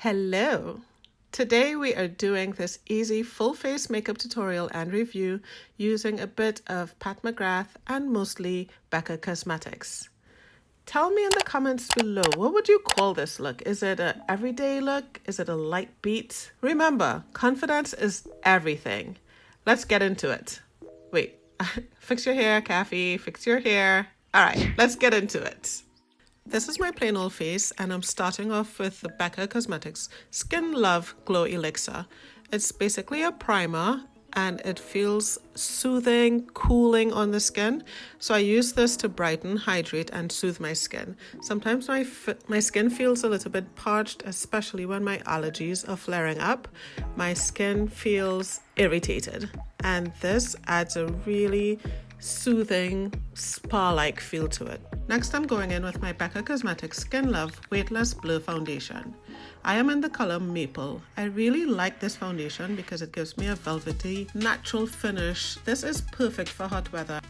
Hello! Today we are doing this easy full face makeup tutorial and review using a bit of Pat Mcgrath and mostly Becca Cosmetics. Tell me in the comments below, what would you call this look? Is it an everyday look? Is it a light beat? Remember, confidence is everything. Let's get into it. Wait, fix your hair, Kafi, fix your hair. All right, let's get into it. This is my plain old face and I'm starting off with the Becca Cosmetics Skin Love Glow Elixir. It's basically a primer and it feels soothing, cooling on the skin. So I use this to brighten, hydrate and soothe my skin. Sometimes my skin feels a little bit parched, especially when my allergies are flaring up. My skin feels irritated and this adds a really soothing spa-like feel to it. Next, I'm going in with my Becca Cosmetics Skin Love Weightless Blur Foundation. I am in the color Maple. I really like this foundation because it gives me a velvety, natural finish. This is perfect for hot weather.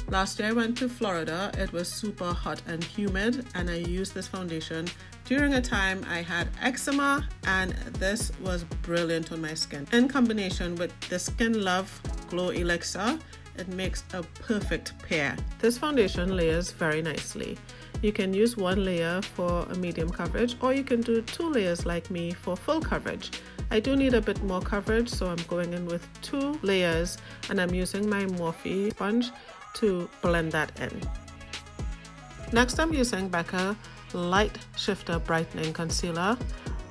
Last year I went to Florida. It was super hot and humid and I used this foundation during a time I had eczema and this was brilliant on my skin. In combination with the Skin Love Glow Elixir, it makes a perfect pair. This foundation layers very nicely. You can use one layer for a medium coverage or you can do 2 layers like me for full coverage. I do need a bit more coverage, so I'm going in with 2 layers and I'm using my Morphe sponge to blend that in. Next, I'm using Becca Light Shifter Brightening Concealer.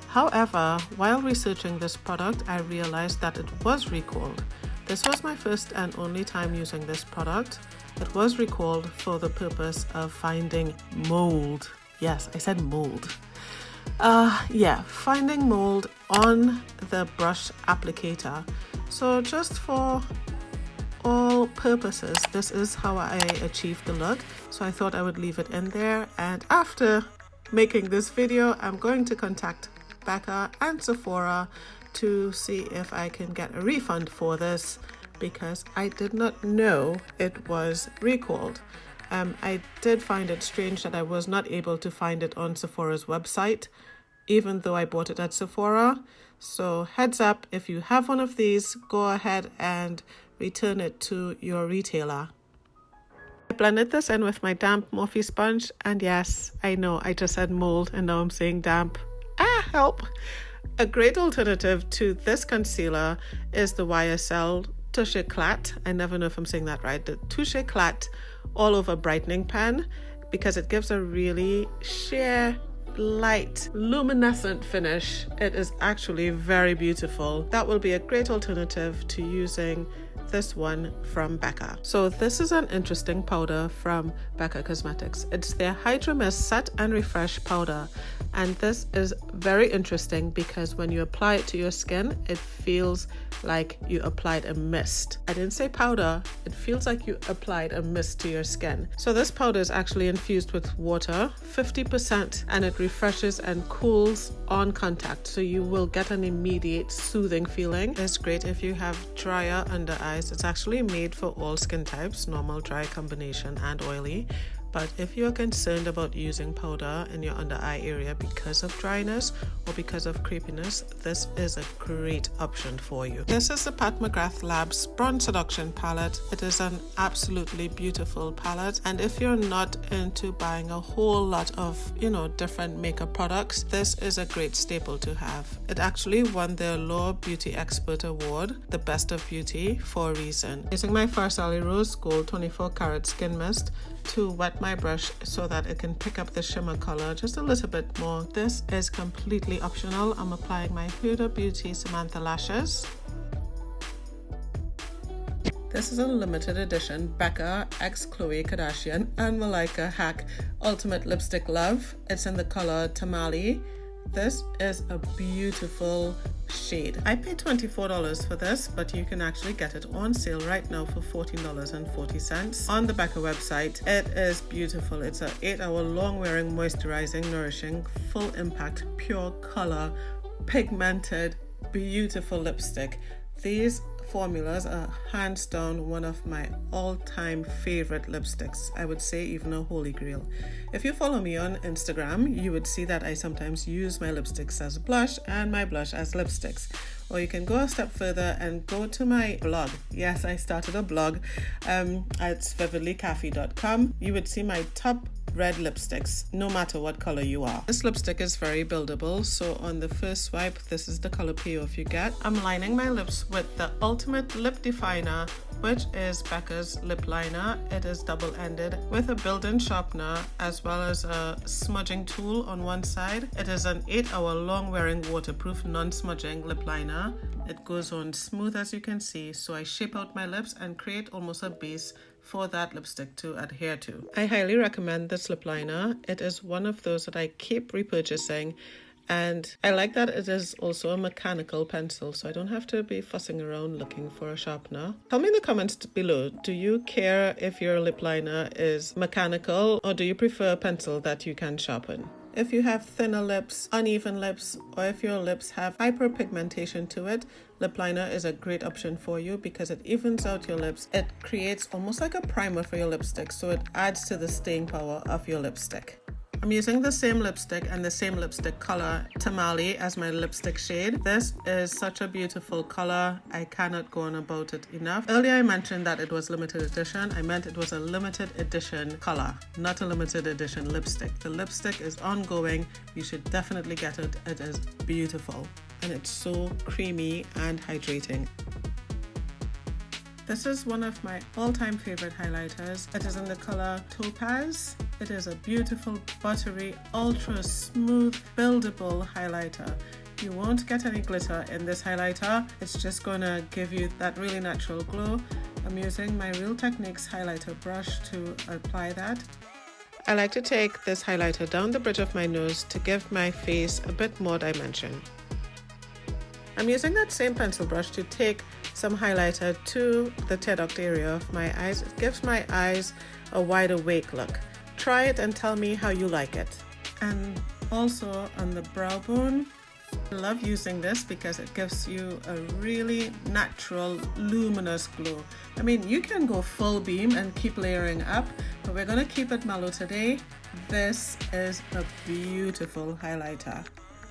However, while researching this product, I realized that it was recalled. This was my first and only time using this product. It was recalled for the purpose of finding mold. Yes, I said mold. Finding mold on the brush applicator. So just for all purposes, this is how I achieved the look. So I thought I would leave it in there. And after making this video, I'm going to contact Becca and Sephora to see if I can get a refund for this because I did not know it was recalled. I did find it strange that I was not able to find it on Sephora's website, even though I bought it at Sephora. So heads up, if you have one of these, go ahead and return it to your retailer. I blended this in with my damp Morphe sponge, and yes, I know I just said mold and now I'm saying damp. Help! A great alternative to this concealer is the Ysl Touche Eclat. I never know if I'm saying that right. The Touche Eclat All Over Brightening Pen, because it gives a really sheer, light, luminescent finish. It is actually very beautiful. That will be a great alternative to using this one from Becca. So this is an interesting powder from Becca Cosmetics. It's their Hydra Mist Set and Refresh powder. And this is very interesting because when you apply it to your skin, it feels like you applied a mist. I didn't say powder, it feels like you applied a mist to your skin. So this powder is actually infused with water, 50%, and it refreshes and cools on contact. So you will get an immediate soothing feeling. It's great if you have drier under eyes. It's actually made for all skin types, normal, dry, combination, and oily. But if you're concerned about using powder in your under eye area because of dryness or because of crepiness, this is a great option for you. This is the Pat Mcgrath Labs Bronze Seduction palette. It is an absolutely beautiful palette, and if you're not into buying a whole lot of, different makeup products, this is a great staple to have. It actually won the Allure Beauty Expert Award, the Best of Beauty, for a reason. Using my Farsali Rose Gold 24 Karat Skin Mist to wet my brush so that it can pick up the shimmer color just a little bit more. This is completely optional. I'm applying my Huda Beauty Samantha Lashes. This is a limited edition Becca x Khloe Kardashian and Malika Hack Ultimate Lipstick Love. It's in the color Tamale. This is a beautiful shade. I paid $24 for this, but you can actually get it on sale right now for $14.40 on the Becca website. It is beautiful. It's an 8-hour long wearing, moisturizing, nourishing, full impact, pure color, pigmented, beautiful lipstick. These formulas are hands down one of my all-time favorite lipsticks. I would say even a holy grail. If you follow me on Instagram, you would see that I sometimes use my lipsticks as blush and my blush as lipsticks. Or you can go a step further and go to my blog. Yes, I started a blog. It's vividlyKafi.com. You would see my top red lipsticks, no matter what color you are. This lipstick is very buildable, so on the first swipe, this is the color payoff you get. I'm lining my lips with the Ultimate Lip Definer, which is Becca's lip liner. It is double-ended with a built-in sharpener as well as a smudging tool on one side. It is an 8-hour long wearing waterproof non-smudging lip liner. It goes on smooth as you can see, so I shape out my lips and create almost a base for that lipstick to adhere to. I highly recommend this lip liner. It is one of those that I keep repurchasing, and I like that it is also a mechanical pencil, so I don't have to be fussing around looking for a sharpener. Tell me in the comments below, do you care if your lip liner is mechanical, or do you prefer a pencil that you can sharpen? If you have thinner lips, uneven lips, or if your lips have hyperpigmentation to it, lip liner is a great option for you because it evens out your lips. It creates almost like a primer for your lipstick, so it adds to the staying power of your lipstick. I'm using the same lipstick and the same lipstick color, Tamale, as my lipstick shade. This is such a beautiful color. I cannot go on about it enough. Earlier I mentioned that it was limited edition. I meant it was a limited edition color, not a limited edition lipstick. The lipstick is ongoing. You should definitely get it. It is beautiful and it's so creamy and hydrating. This is one of my all-time favorite highlighters. It is in the color Topaz. It is a beautiful, buttery, ultra smooth, buildable highlighter. You won't get any glitter in this highlighter. It's just gonna give you that really natural glow. I'm using my Real Techniques highlighter brush to apply that. I like to take this highlighter down the bridge of my nose to give my face a bit more dimension. I'm using that same pencil brush to take some highlighter to the tear duct area of my eyes. It gives my eyes a wide awake look. Try it and tell me how you like it. And also on the brow bone, I love using this because it gives you a really natural, luminous glow. I mean, you can go full beam and keep layering up, but we're gonna keep it mellow today. This is a beautiful highlighter.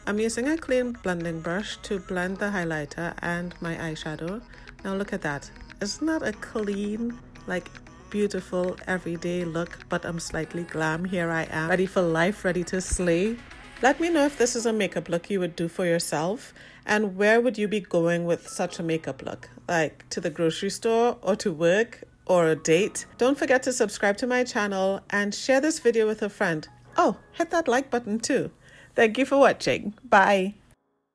I'm using a clean blending brush to blend the highlighter and my eyeshadow. Now look at that. Isn't that a clean, like beautiful everyday look, but I'm slightly glam. Here I am, ready for life, ready to slay. Let me know if this is a makeup look you would do for yourself, and where would you be going with such a makeup look? Like to the grocery store or to work or a date? Don't forget to subscribe to my channel and share this video with a friend. Oh, hit that like button too. Thank you for watching. Bye.